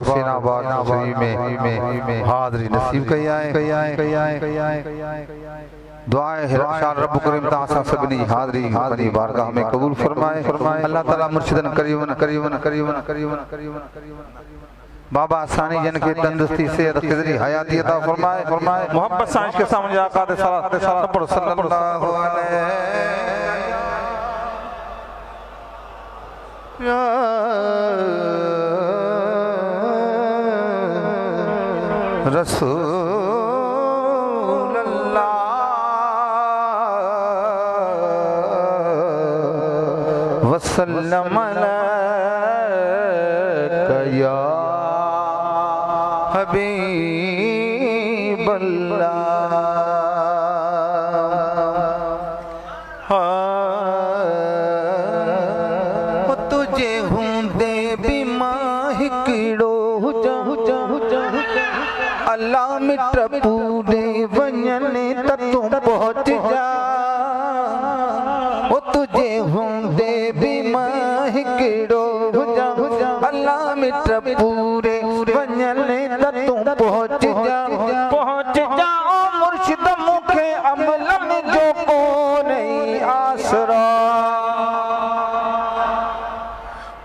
हुसैनाबाद में हाज़री नसीब कई आए दुआए शान रब करीम तासा सबनी हाज़री अपनी बारगाह में कबूल फरमाए। अल्लाह ताला मुर्शिदन करीमन बाबा सानी जन के तंदुरुस्ती सेहत खिजरी हयाती अता फरमाए। मोहब्बत सांच के सामने आका दे सल्लल्लाहु अलैहि रसूल अल्लाह वसल्लम अलैका या हबीब अल्लाह। तुझे हूंदे भी मां हिकिड़ो अल्लाह मिट पूरे वञने त तू पहुंच जा। ओ तुझे हूंदे भी मां हिकिड़ो अल्लाह मिट पूरे वञने त तू पहुंच जा। पहुंच जा ओ मुर्शिद मूंखे अमलन जो कोन्हे आसरा।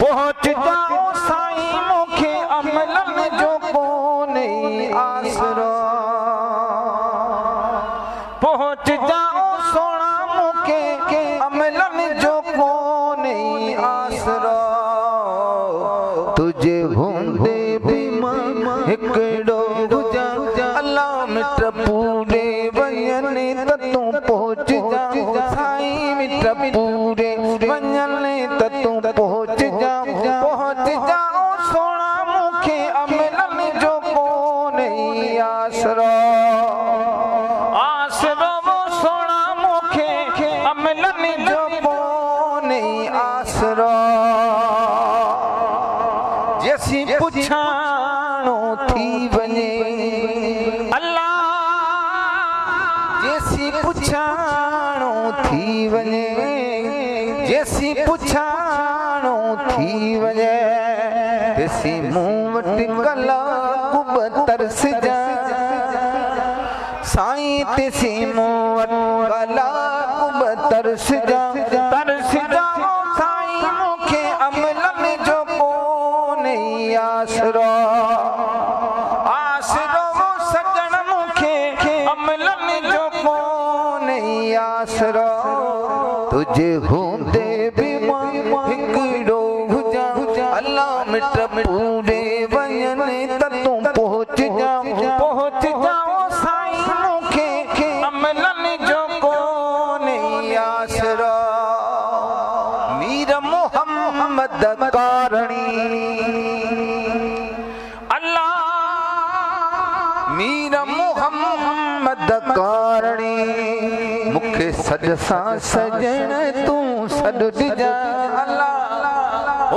पहुंच जा ओ साईं मूंखे अमलन जो कोन्हे आसरा। पहुंच जाओ सोना मूंखे अमलन जो कोन्हे आसरा। तुझे हूंदे भी मां हिकिड़ो अल्लाह मिट पूरे वञने त तू पहुंच जा। साईं मिट पूरे वञने त तू पहुंच जा। पहुंच जाओ सोना मूंखे अमलन जो कोन्हे आसरा। आसरो वो सोना मूंखे अमलन जो कोन्हे आसरा। जैसी पुछाणो थी वञे अल्लाह जैसी पुछाणो थी वञे जैसी पुछाणो थी वञे तेसी मूं वटि कलाकु ब तरस जा। साईं तेसी मूं वटि कलाकु ब तरस जा। तरस जा साईं मूंखे अमलन जो कोन्हे आसरा। आसरो वो सजण मूंखे अमलन जो कोन्हे आसरा। तुझे हूंदे भी मां हिकिड़ो अल्लाह मिट पूरे वञने त तू पहुंच जा। पहुंच जाओ साईं मूंखे अमलन जो कोन्हे आसरा। मीर मोहम्मद कारणी अल्लाह मीर मोहम्मद कारणी मूंखे सज सां सजण तू सॾ ॾिजा। अल्लाह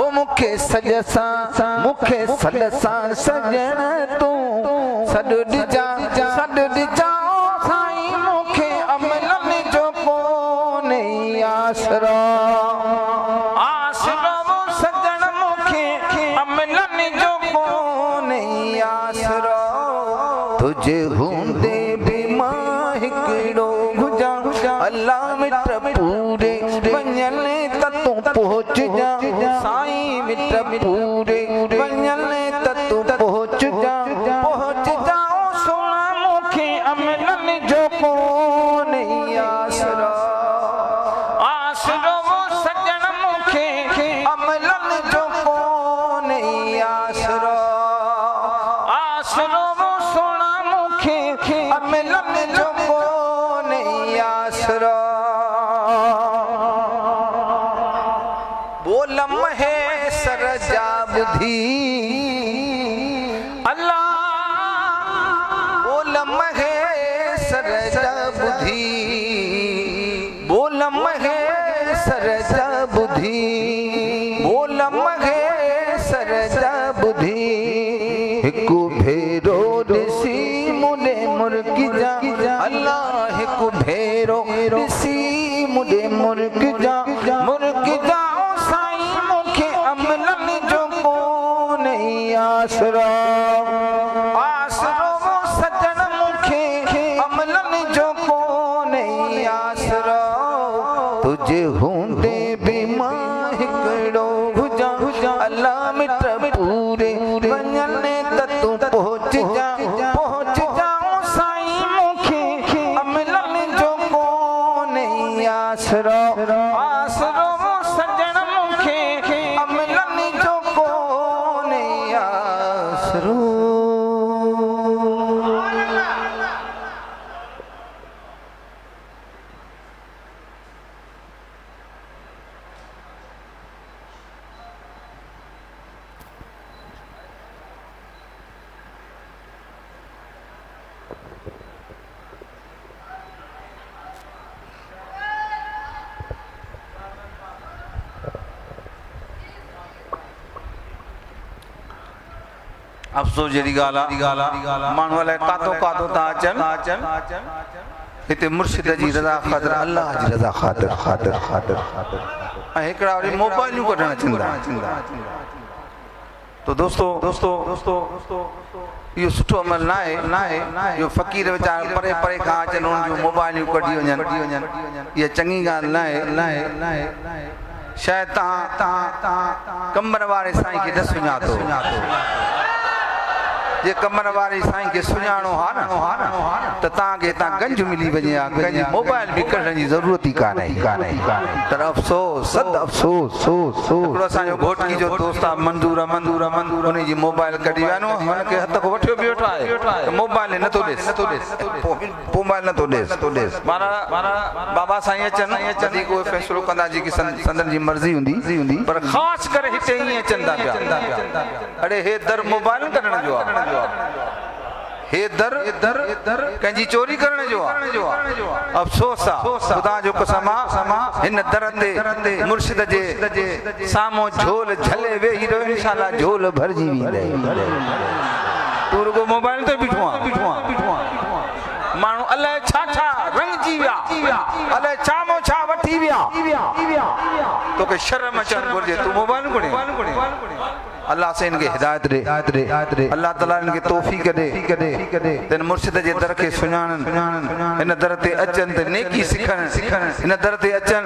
ओ मूंखे सज सां मूंखे सॾ सां सजण तू सॾ ॾिजा। सॾ ॾिजा साईं मूंखे अमलन जो कोन्हे आसरा। आसरो वो सजण मूंखे अमलन जो कोन्हे आसरा। तुझे हूंदे भी मां हिकिड़ो अल्लाह मिट पूरे वञने त तू पहुंच जा। साईं मिट पूरे वञने त तू पहुंच जा। पहुंच जाओ सोना मूंखे अमलन जो कोन्हे आसरा। आसरो वो सजण मूंखे अमलन जो कोन्हे आसरा। आसरो वो सोना मूंखे अमलन जो कोन्हे आसरा। बोल महे सरजा बुधी अल्लाह बोल महे सरजा बुधी बोल महे सरजा बुधी बोल महे सरजा बुधी। हिकु भेरो ॾिसी मुने मुर्गी जा अल्लाह हिकु भेरो ॾिसी मुने मुर्गी जा। मुर्गी जा साईं मूंखे अमलन जो कोन्हे आसरा। आसरो सजन मुखे अमलन जो कोने आसरो तुझे हूंदे भी मां हिकड़ो हुजा अल्लाह मिट पूरे वञने त तू पहुंच जा साईं मुखे अमलन जो कोने आसरो आसरो सजन मुखे अमलन जो कोने आसरो अफ़सोस जहिड़ी ॻाल्हि आहे माण्हू अलाए काथो काथो था अचनि हिते मुर्शिद जी रज़ा ख़ातिर अल्लाह जी रज़ा ख़ातिर ऐं हिकिड़ा वरी मोबाइलियूं कढण अचंदा तो दोस्तो इहो सुठो अमल न आहे जो फ़क़ीर वीचारा परे परे खां अचनि उन्हनि जूं मोबाइलियूं कढी वञनि इहा चङी ॻाल्हि न आहे शायदि तव्हां कमर वारे साईं खे न सुञातो जे कमर वारे साईं खे सुञाणो हा न त तव्हांखे हितां गंज मिली वञे हा गंज मोबाइल बि कढण जी ज़रूरत ई कान्हे पर अफ़सोस सद अफ़सोस हिकिड़ो असांजो घोटकी जो दोस्त आहे मंदूर उन जी मोबाइल कढी विया आहिनि हुनखे हथ खां वठियो बि वेठो आहे मोबाइल नथो ॾेसि मोबाइल नथो ॾेसि माना बाबा साईं अचनि जॾहिं कोई फ़ैसिलो कंदा जेकी संदन जी मर्ज़ी हूंदी पर ख़ासि करे हिते ईअं अचनि था पिया अड़े हे दर मोबाइल कढण जो आहे हे दर कंहिंजी चोरी करण जो आहे अफ़सोस आहे ख़ुदा जो कसम आहे हिन दर ते मुर्शिद जे साम्हूं झोल झले वेही रहियो इंशाअल्लाह झोल भरजी वेंदे तू रुगो मोबाइल ते बीठो आहे माण्हू अलाए छा रंगजी विया अलाए छा वठी विया तोखे शर्म अचणु घुरिजे तू मोबाइल खणे अल्लाह से इनके हिदायत दे अल्लाह ताला इनके तौफीक दे तेन मुर्शिद जे दर के सुञाणन इन दर ते अचन ते नेकी सिखन इन दर ते अचन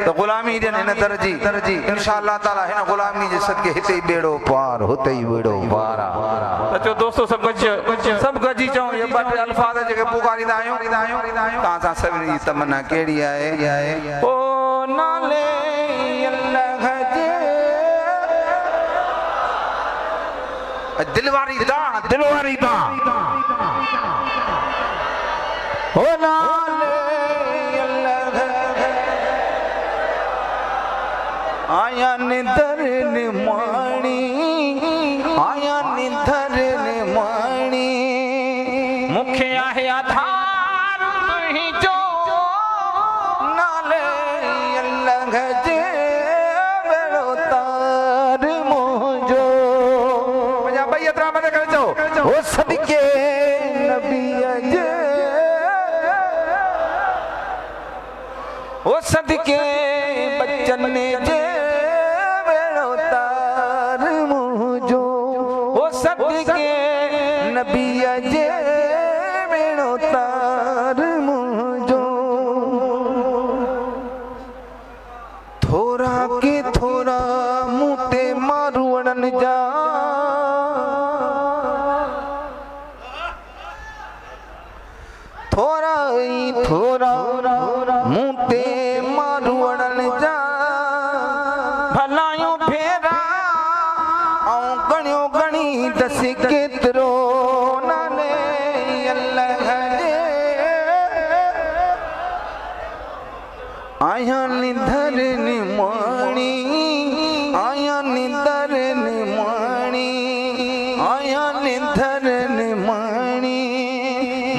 तो गुलामी ॾियन इन दर जी इंशाअल्लाह ताला हिन गुलामी जे सदके हिते ही बेड़ो पार होते ही बेड़ो पार अचो दोस्तों सब गजी चऊं ये ॿ टे अल्फाज जेके पुकारींदा आहियूं तव्हां सां सभिनी जी तमन्ना कहिड़ी आहे ओ नाले अल्लाह जे दिलवारी दा हो नाले अल्लाह आया निधर निमाणी मुखे आहे आधार तुही जो नाले अल्लाह जे बेड़ो तार मोजो ओ सदके नबी जे ओ सदके बच्चन जे बेड़ो तार मुझो ओ सदके नबी जे बेड़ो तार मुझो थोड़ा के थोड़ा मुते मारू अड़न जा थोड़ा मुते मारू अड़न जा भलायूं फेरा ऐं गणियो गणी दस केतिरो नाले अल्लाह जे आया निधर निमाणी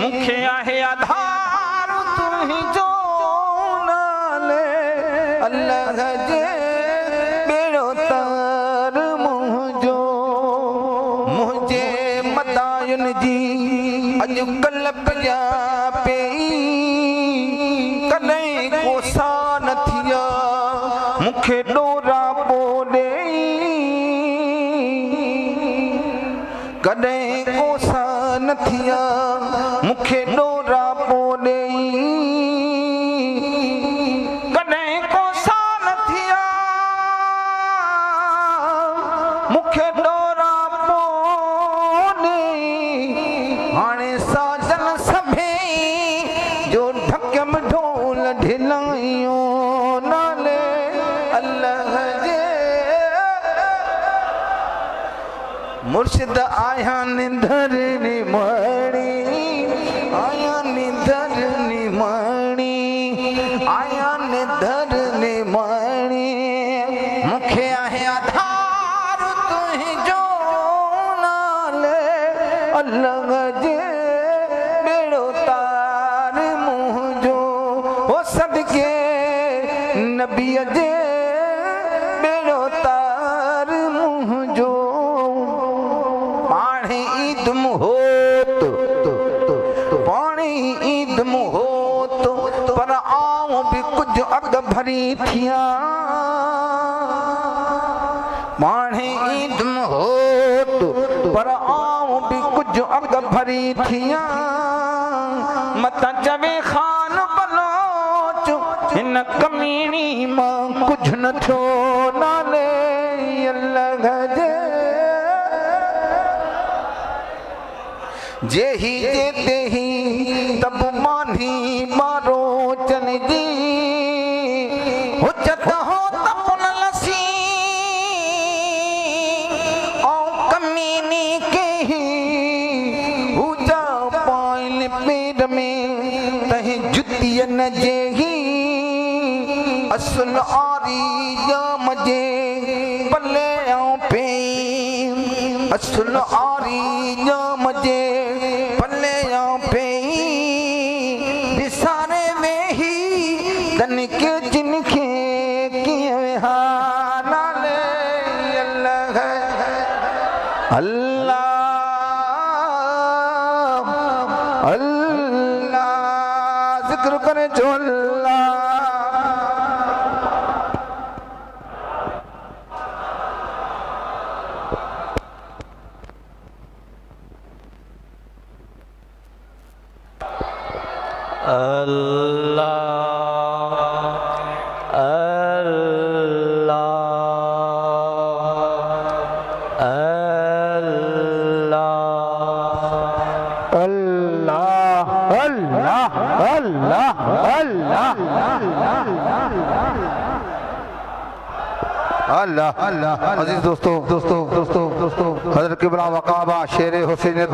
मुखे आहे आधार तुही जो नाले अल्लाह जे बेड़ो तार मुझो मुझे मदायुन जी अॼुकल्ह पिया पेई कॾहिं कोसा न थिया मूंखे ॾोरा पोइ ॾेई कॾहिं कोसा न थिया मूंखे डोरा पोॾे कॾहिं कोसा न थिया मूंखे डोरा पोॾे हाणे साजन सभई जो ढकम ढोल ढिलायूं नाले अल्लाह जे मुर्शिद आया निंदर निमणी आया निंदर निमणी आया निंदर निमणी मूंखे आहे आधार तुंहिंजो नाले अल्लाह जे बेड़ो तार मुंहिंजो हो सदके नबीअ जे बेड़ो तार मुंहिंजो पाणी ईद मुहोत पाणी ईद मुहोत पर आऊं बि कुझु अॻ भरी थिया पाणी ईद मुहोत पर आऊं बि कुझु अॻ भरी थिया मतां चवे खान बलोच हिन कमीणी मां कुझु न थियो नाले अल्लाह जे जेही जेते ही तब मानी मारो चन जी हुजत हो तब न लसी औ कमीनी के ही हुजा पाइन पेर में तही जुतिय न जेही असल आरी जाम जे पले आऊं पे असल आरी जाम जे पले आऊं पे दिसारे में ही तनिक जिनखे कीअं हानाले अल्लाह अल्लाह अल्लाह जिक्र करे जो अल्लाह अल्लाह अल्लाह अल्लाह अल्लाह अल्लाह अल्लाह अल्लाह अल्लाह अजीज दोस्तों हज़रत क़िबला वक़ाबा शेर हुसैन